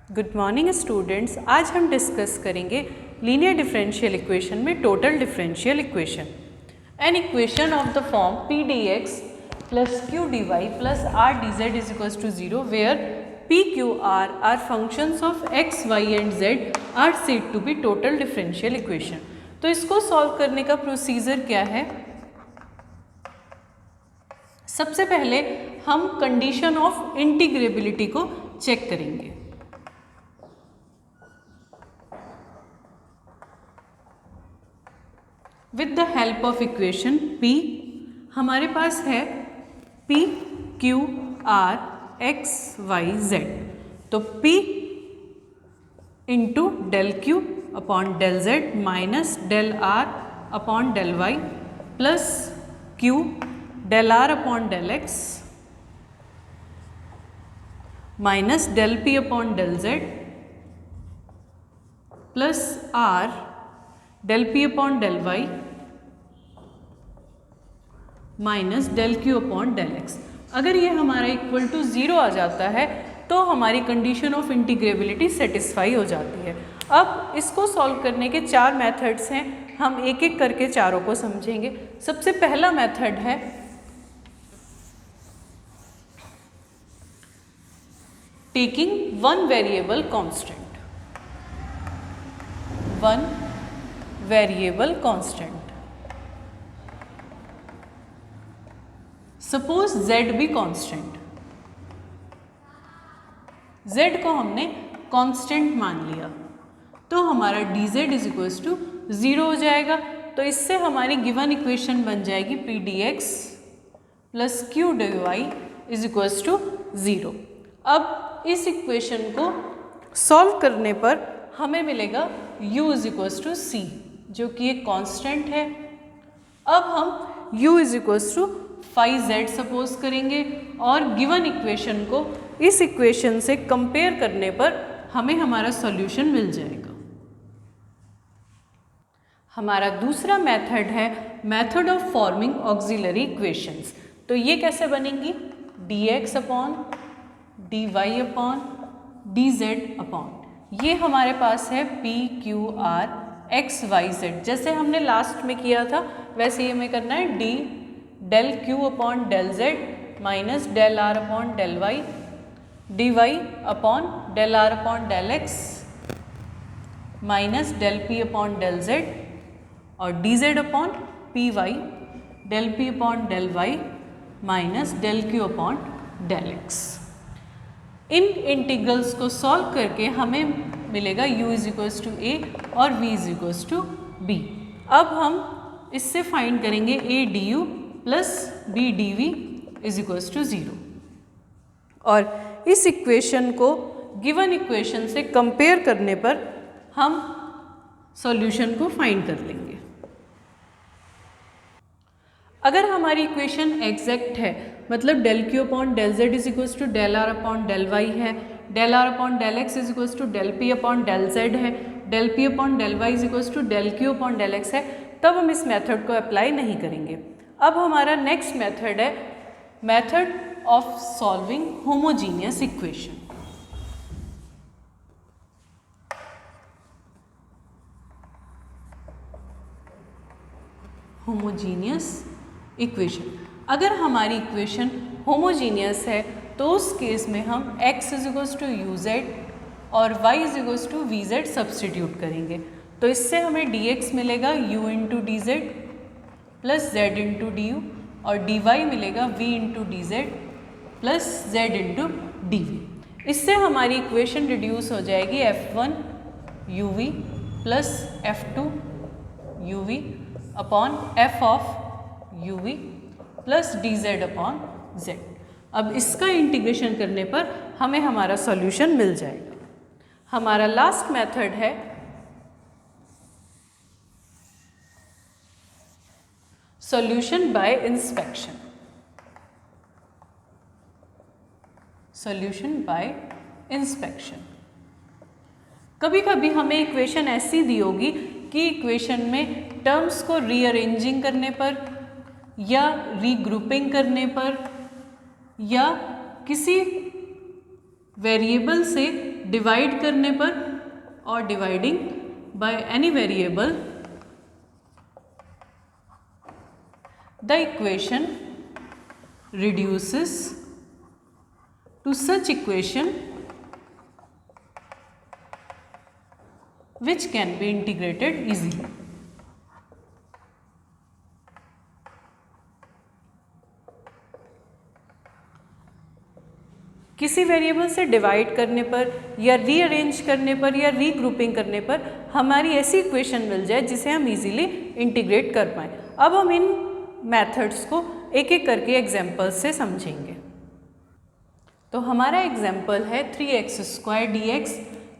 Good morning students. आज हम discuss करेंगे लीनियर डिफरेंशियल इक्वेशन में total differential equation. An equation of the form P D x plus Q D Y plus R D Z is equals to 0 where P Q R functions of X Y and Z are said to be total differential equation. तो इसको solve करने का procedure क्या है? सबसे पहले हम condition of integrability को चेक करेंगे। With the help of equation P हमारे पास है P Q R X Y Z। तो P into del Q upon del Z minus del R upon del Y plus Q del R upon del X minus del P upon del Z plus R del P upon del Y minus del Q upon del X। अगर ये हमारा equal to 0 आ जाता है तो हमारी condition of integrability satisfy हो जाती है। अब इसको सॉल्व करने के 4 मेथड्स हैं, हम एक एक करके चारों को समझेंगे। सबसे पहला मेथड है taking one variable constant. One variable constant, suppose z भी कांस्टेंट, z को हमने कांस्टेंट मान लिया तो हमारा dz इज इक्वल्स टू 0 हो जाएगा। तो इससे हमारी गिवन इक्वेशन बन जाएगी P D x plus Q D Y is equals to 0। अब इस इक्वेशन को सॉल्व करने पर हमें मिलेगा u इज इक्वल्स टू सी, जो कि एक कांस्टेंट है। अब हम u is equals to 5z suppose करेंगे और गिवन इक्वेशन को इस इक्वेशन से कंपेयर करने पर हमें हमारा सॉल्यूशन मिल जाएगा। हमारा दूसरा मेथड है method of forming auxiliary equations. तो ये कैसे बनेंगी? dx upon dy upon dz upon, ये हमारे पास है p q r x y z। जैसे हमने लास्ट में किया था वैसे ही हमें करना है d del q upon del z minus del r upon del y dy upon del r upon del x minus del p upon del z और dz upon py del p upon del y minus del q upon del x। इन integrals को solve करके हमें मिलेगा u is equals to a और v is equals to b। अब हम इससे फाइंड करेंगे a du plus b dv is equals to 0 और इस इक्वेशन को गिवन इक्वेशन से कंपेयर करने पर हम सॉल्यूशन को फाइंड कर लेंगे। अगर हमारी इक्वेशन एग्जैक्ट है, मतलब del q upon del z is equals to del r upon del y है, del r upon del x is equals to del p upon del z है, del p upon del y is equals to del q upon del x है, तब हम इस method को apply नहीं करेंगे। अब हमारा नेक्स्ट मेथड है method of solving homogeneous equation. Homogeneous equation, अगर हमारी इक्वेशन होमोजीनियस है तो उस केस में हम x is equals to U Z और y is equals to V Z substitute करेंगे। तो इससे हमें dx मिलेगा u into D Z plus z into D U और dy मिलेगा v into D Z plus z into D V. इससे हमारी इक्वेशन रिड्यूस हो जाएगी f1 uv plus f2 uv upon f of uv plus dz upon z। अब इसका integration करने पर हमें हमारा सॉल्यूशन मिल जाएगा। हमारा लास्ट मेथड है solution bye inspection. Solution bye inspection, कभी कभी हमें इक्वेशन ऐसी दी होगी कि इक्वेशन में टर्म्स को रीअरेंजिंग करने पर या रीग्रुपिंग करने पर या किसी वेरिएबल से डिवाइड करने पर और dividing by any variable the equation reduces to such equation which can be integrated easily. किसी वेरिएबल से डिवाइड करने पर या रीअरेंज करने पर या रीग्रुपिंग करने पर हमारी ऐसी इक्वेशन मिल जाए जिसे हम इजीली इंटीग्रेट कर पाएँ। अब हम इन मेथड्स को एक एक करके एग्जाम्पल से समझेंगे। तो हमारा एग्जाम्पल है 3x² dx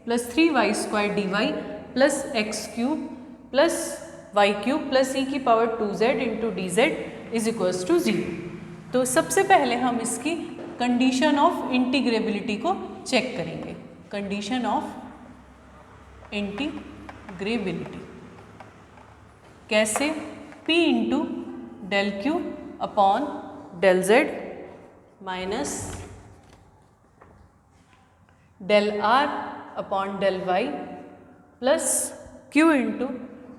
plus 3y² dy plus x³ plus y³ plus e⁻²z into dz is equals to 0। तो सबसे पहले हम इसकी कंडीशन ऑफ इंटीग्रेबिलिटी को चेक करेंगे। कंडीशन ऑफ इंटीग्रेबिलिटी कैसे? p into del q upon del z minus del r upon del y plus q into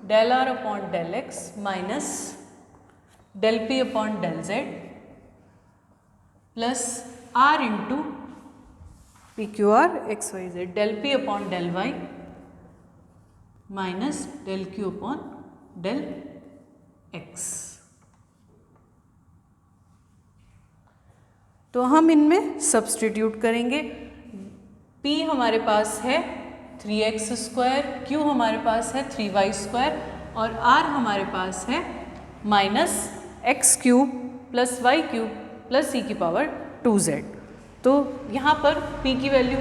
del r upon del x minus del p upon del z plus r into P Q R X Y Z del p upon del y minus del q upon del x। तो हम इनमें substitute करेंगे। p हमारे पास है 3x², q हमारे पास है 3y² और r हमारे पास है minus x³ plus y³ plus e⁻²z। तो यहाँ पर p की वैल्यू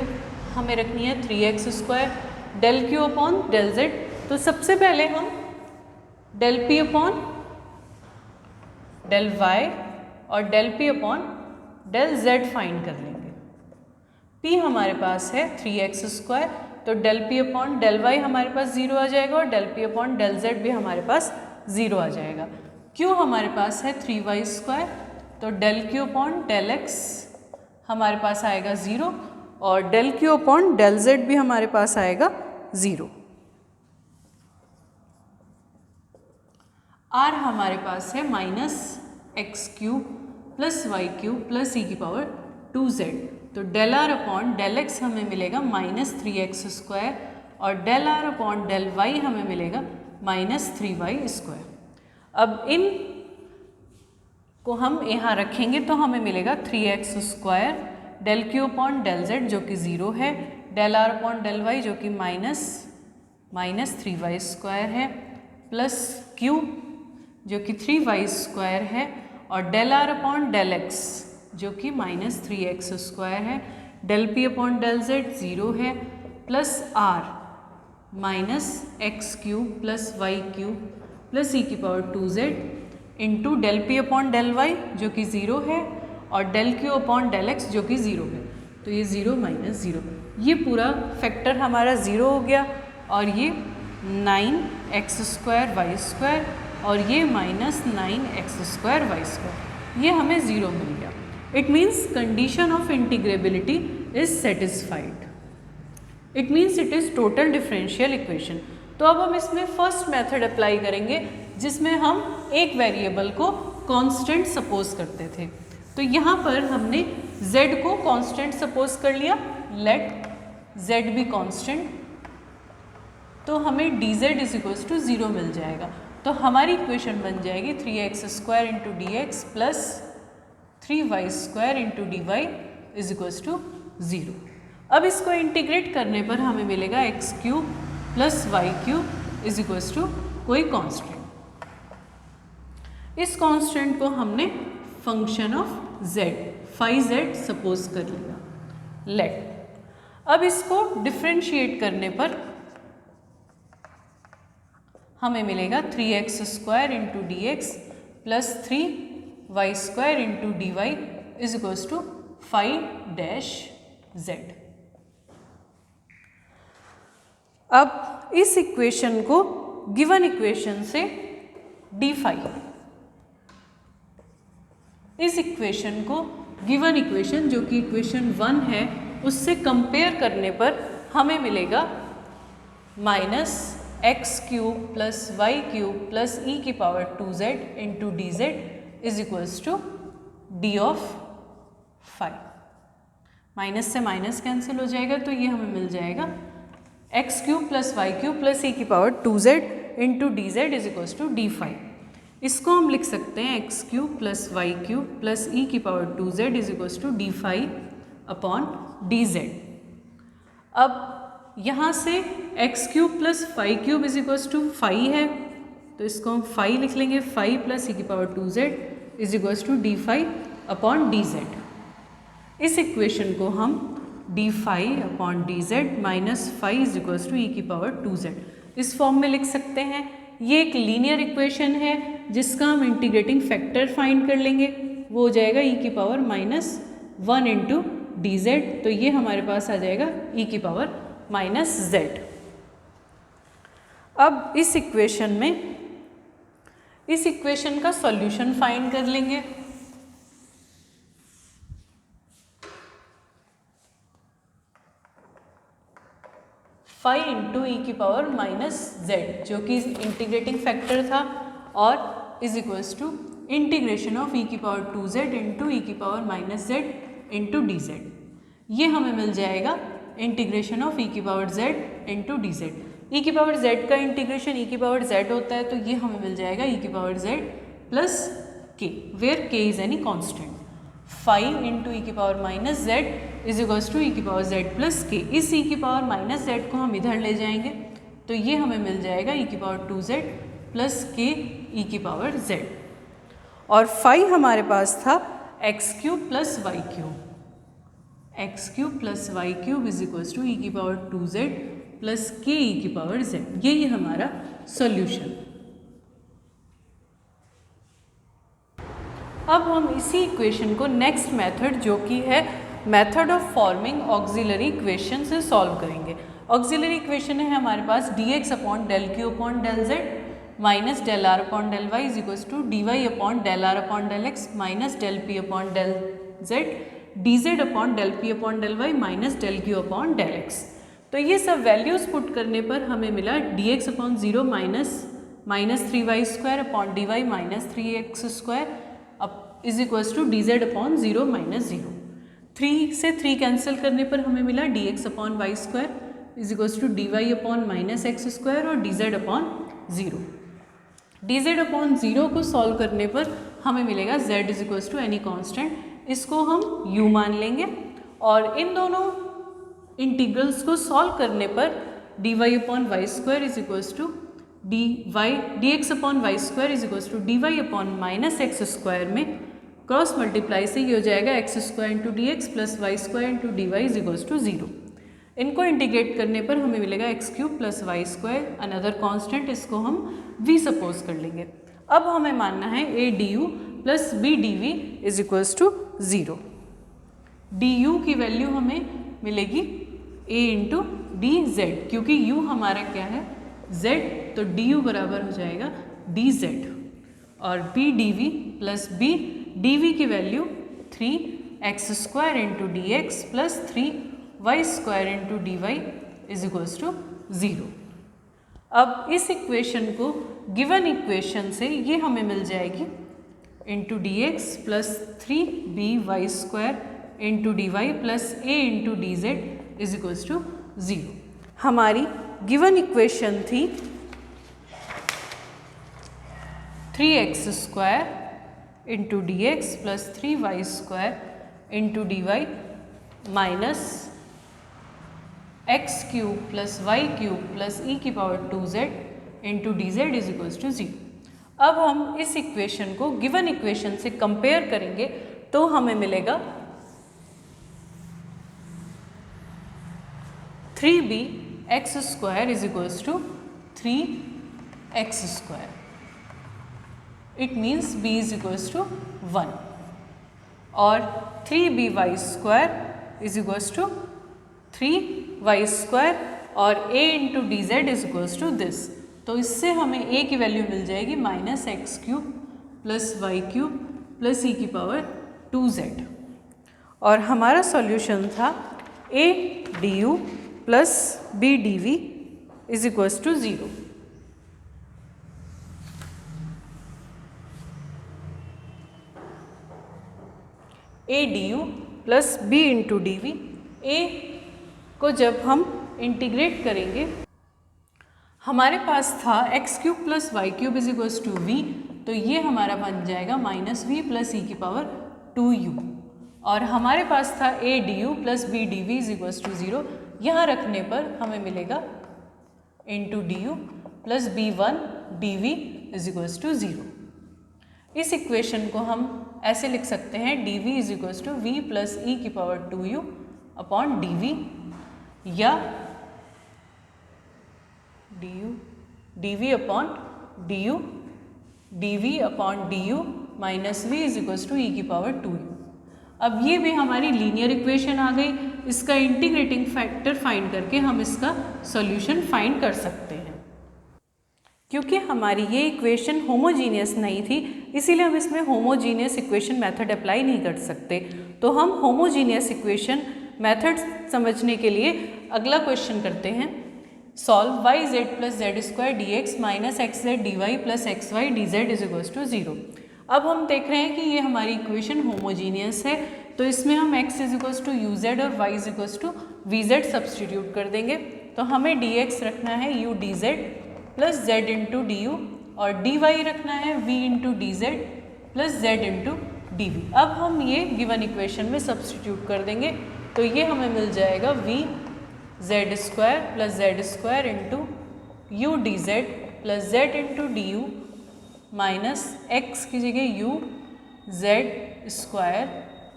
हमें रखनी है 3x² del q upon del z। तो सबसे पहले हम del p upon del y और del p upon del z find कर लेंगे। p हमारे पास है 3x², तो del p upon del y हमारे पास 0 आ जाएगा और del p upon del z भी हमारे पास 0 आ जाएगा। q हमारे पास है 3y², तो del q upon del x हमारे पास आएगा 0 और del q upon del z भी हमारे पास आएगा 0। r हमारे पास है minus x³ plus y³ plus e⁻²z। तो del r upon del x हमें मिलेगा माइनस 3x² और del r upon del y हमें मिलेगा माइनस 3y²। अब इन को हम यहाँ रखेंगे तो हमें मिलेगा 3x² del q upon del z जो कि 0 है, del r upon del y जो कि माइनस 3y² है, प्लस q जो कि 3y² है और del r upon del x जो कि माइनस 3x² है, del p upon del z 0 है, plus r minus x³ plus y³ plus e⁻²z into del p upon del y जो कि 0 है और del q upon del x जो कि 0 है। तो ये 0 माइनस 0, ये पूरा फैक्टर हमारा 0 हो गया और ये 9x² y² और ये माइनस 9x² y², ये हमें 0 मिल गया। It means condition of integrability is satisfied. It means it is total differential equation. तो अब हम इसमें फर्स्ट मेथड अप्लाई करेंगे जिसमें हम एक वेरिएबल को कांस्टेंट सपोज करते थे। तो यहाँ पर हमने z को कांस्टेंट सपोज कर लिया, लेट z भी कांस्टेंट, तो हमें dz इज इक्वल्स टू 0 मिल जाएगा। तो हमारी इक्वेशन बन जाएगी 3x² into dx plus 3y² into dy is equals to 0। अब इसको इंटीग्रेट करने पर हमें मिलेगा x³ plus y³ is equals to कोई कांस्टेंट। इस कांस्टेंट को हमने function of z phi z suppose कर लिया, लेट। अब इसको डिफ्रेंशिएट करने पर हमें मिलेगा 3x² into dx plus 3y² into dy is equals to phi dash z। अब इस इक्वेशन को गिवन इक्वेशन से डिफाई, इस इक्वेशन को गिवन इक्वेशन जो कि इक्वेशन 1 है उससे कंपेयर करने पर हमें मिलेगा minus x cube plus Y cube plus e की power 2z into D Z is equals to d of five. Minus से माइनस कैंसिल हो जाएगा तो ये हमें मिल जाएगा x cube plus Y cube plus e की power 2z into D Z is equals to D five. इसको हम लिख सकते हैं x cube plus Y cube plus e की power 2z is equals to D five upon D Z. अब यहाँ से X cube plus five cube is equals to five है तो इसको हम फाइव लिख लेंगे, फाइव प्लस ई की power 2z is equals to D five upon D z. इस इक्वेशन को हम d five upon D Z minus five is equals to e की पावर 2z इस फॉर्म में लिख सकते हैं। ये एक लीनियर इक्वेशन है जिसका हम इंटीग्रेटिंग फैक्टर फाइंड कर लेंगे, वो हो जाएगा ई की power minus 1 into D Z. तो ये हमारे पास आ जाएगा ई की पावर माइनस जेड। अब इस इक्वेशन का सॉल्यूशन फाइंड कर लेंगे। फाइव इंटू ई की पावर माइनस जेड जो कि इंटीग्रेटिंग फैक्टर था और is equals to integration of e की पावर 2z इंटू ई की power minus z into D z. ये हमें मिल जाएगा इंटीग्रेशन ऑफ ई की power z into D z. E की पावर z का इंटीग्रेशन ई की पावर z होता है तो ये हमें मिल जाएगा ई की power z plus k where k is any constant. Five into e की power minus z is equals to e की पावर z प्लस k। इस ई की पावर माइनस जेड को हम इधर ले जाएंगे तो ये हमें मिल जाएगा ई की पावर 2z प्लस k ई की पावर z। और फाइव हमारे पास था x cube plus Y cube, x cube plus Y cube is equals to e की पावर 2z प्लस k ई की पावर z। यही हमारा सॉल्यूशन। अब हम इसी इक्वेशन को नेक्स्ट मेथड जो कि है method of forming auxiliary equation से सॉल्व करेंगे। ऑक्सिलरी इक्वेशन है हमारे पास dx upon del Q upon del Z minus del R upon del Y is equals to D Y upon del R upon del X minus del P upon del Z D Z upon del P upon del Y minus del Q upon del X. तो ये सब values put करने पर हमें मिला dx upon zero minus 3y square upon d y minus 3x square is equals to d Z upon zero minus zero. 3 से 3 cancel करने पर हमें मिला dx upon Y square is equals to D Y upon minus x square और d Z upon zero. D Z upon zero को solve करने पर हमें मिलेगा z is equals to any constant, इसको हम u मान लेंगे और इन दोनों इंटीग्रल्स को सॉल्व करने पर D Y upon Y square is equals to D X upon Y square is equals to D Y upon minus x square में क्रॉस मल्टीप्लाई से ये हो जाएगा X square into D x plus Y square into D Y is equals to zero. इनको integrate करने पर हमें मिलेगा X cube plus Y square another constant, इसको हम v सपोज कर लेंगे। अब हमें मानना है a du plus b dv is equals to zero. du की वैल्यू हमें मिलेगी a इंटू डी जेड, क्योंकि u हमारा क्या है z, तो du बराबर हो जाएगा dz और b dv plus b dv की value 3x square into D x plus 3y square into D Y is equals to zero. अब इस इक्वेशन को गिवन इक्वेशन से ये हमें मिल जाएगी into D x plus 3by square into D Y plus a into D Z is equals to zero. हमारी given equation थी 3x square into D x plus 3y square into D y minus x cube plus Y cube plus e की power 2z into D Z is equals to zero. अब हम इस equation को given equation से compare करेंगे तो हमें मिलेगा 3bx square is equals to 3x square. It means b is equals to 1 और 3by square is equals to 3y square और a into D Z is equals to this. तो इससे हमें a की वैल्यू मिल जाएगी minus x cube plus Y cube plus e की power 2z और हमारा सॉल्यूशन था a du plus B D we is equals to 0। A D you plus b into D v, a को जब हम इंटीग्रेट करेंगे हमारे पास था x cube plus Y cube is equals to v, तो ये हमारा बन जाएगा माइनस वी प्लस ई की पावर 2u, और हमारे पास था a D you plus B D we is equals to 0, यहाँ रखने पर हमें मिलेगा into D you plus b one d we is equals to 0। इस इक्वेशन को हम ऐसे लिख सकते हैं d we is equals to v power e की पावर 2u अपॉन डी वी, या d we upon d u, D we upon d you minus v is equals to e की पावर 2u। अब ये भी हमारी लीनियर इक्वेशन आ गई, इसका इंटीग्रेटिंग फैक्टर फाइंड करके हम इसका सॉल्यूशन फाइंड कर सकते हैं। क्योंकि हमारी ये इक्वेशन होमोजीनियस नहीं थी, इसीलिए हम इसमें होमोजीनियस इक्वेशन मेथड अप्लाई नहीं कर सकते, तो हम होमोजीनियस इक्वेशन मेथड समझने के लिए अगला क्वेश्चन करते हैं। Solve Y Z plus Z square D X minus X Z D Y plus X Y D Z is equals to 0। अब हम देख रहे हैं कि ये हमारी इक्वेशन होमोजीनियस है, तो इसमें हम x is equals to U Z और y is equals to V Z substitute कर देंगे, तो हमें dx रखना है u D Z plus z into D U, और dy रखना है v into D Z plus z into D V. अब हम ये गिवन इक्वेशन में सब्सटीट्यूट कर देंगे, तो ये हमें मिल जाएगा v Z square plus Z square into U D Z plus Z into D you minus X की जगह U Z square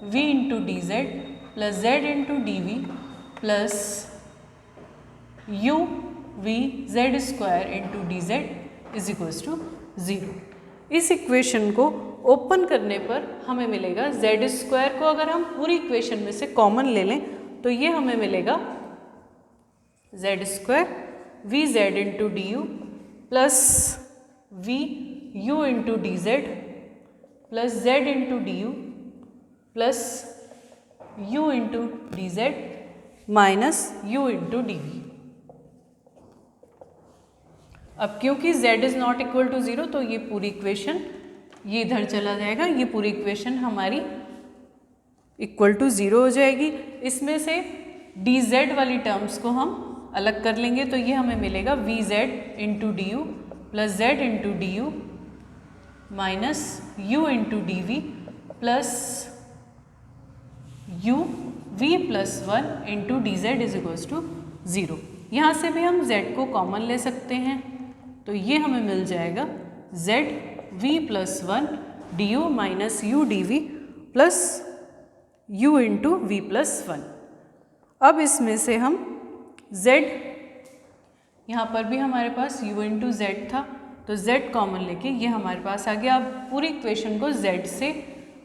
v into D Z plus Z into D V plus U V Z square into D Z is equals to 0। इस equation को open करने पर हमें मिलेगा Z square को अगर हम पूरी इक्वेशन में से कॉमन ले लें तो ये हमें मिलेगा Z square V Z into D you plus V U into D Z plus Z into D you plus U into D Z minus U into D V. अब क्योंकि z is not equal to 0 तो ये पूरी equation ये इधर चला जाएगा, ये पूरी इक्वेशन हमारी इक्वल टू 0 हो जाएगी। इसमें से dz वाली टर्म्स को हम अलग कर लेंगे, तो ये हमें मिलेगा V Z into D you plus Z into D you minus U into D V plus U V plus 1 into D Z is equals to 0। यहाँ से भी हम z को कॉमन ले सकते हैं, तो ये हमें मिल जाएगा z v plus 1 D you minus U D V plus U into V plus 1। अब इसमें से हम z, यहाँ पर भी हमारे पास u इंटू जेड था, तो z कॉमन लेके ये हमारे पास आ गया। अब पूरी इक्वेशन को z से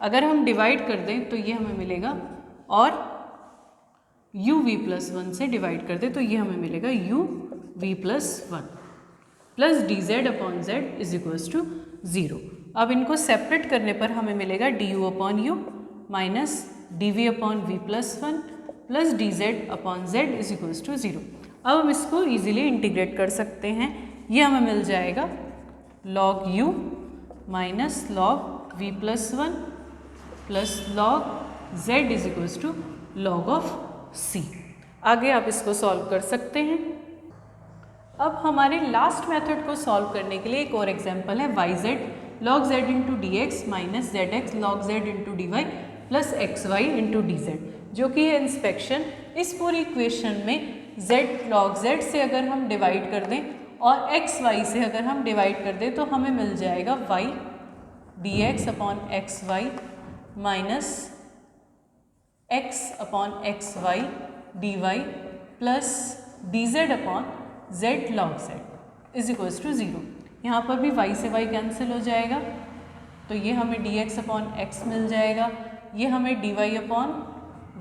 अगर हम डिवाइड कर दें तो ये हमें मिलेगा, और u v प्लस 1 से डिवाइड कर दें तो ये हमें मिलेगा u v plus 1 plus D Z upon Z is equals to 0। अब इनको सेपरेट करने पर हमें मिलेगा D U upon U minus D we upon V plus 1 plus D Z upon Z is equals to 0। अब हम इसको इजीली इंटीग्रेट कर सकते हैं, ये हमें मिल जाएगा log u minus log v plus 1 plus log z is equals to log of c। आगे आप इसको सॉल्व कर सकते हैं। अब हमारे लास्ट मेथड को सॉल्व करने के लिए एक और एग्जांपल है y z log z into D X minus Z X log z into D Y plus X Y into D Z, जो कि है इंस्पेक्शन। इस पूरी इक्वेशन में z log z से अगर हम डिवाइड कर दें और एक्स वाई से अगर हम डिवाइड कर दें तो हमें मिल जाएगा y D X upon X Y minus x upon X Y D Y plus D Z upon z log z is equals to 0। यहाँ पर भी y से y कैंसिल हो जाएगा, तो ये हमें dx अपॉन x मिल जाएगा, ये हमें dy अपॉन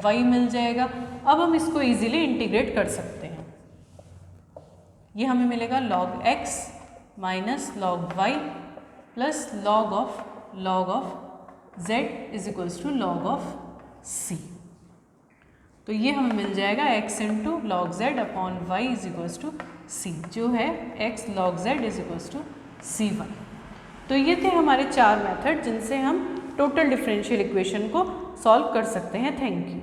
y मिल जाएगा। अब हम इसको इजीली इंटीग्रेट कर सकते हैं। ये हमें मिलेगा log x minus log y plus log of z is equals to log of c। तो ये हमें मिल जाएगा x into log z upon y is equals to सी, जो है x log z is equals to C1। तो ये थे हमारे 4 मेथड जिनसे हम टोटल डिफरेंशियल इक्वेशन को सॉल्व कर सकते हैं। Thank you.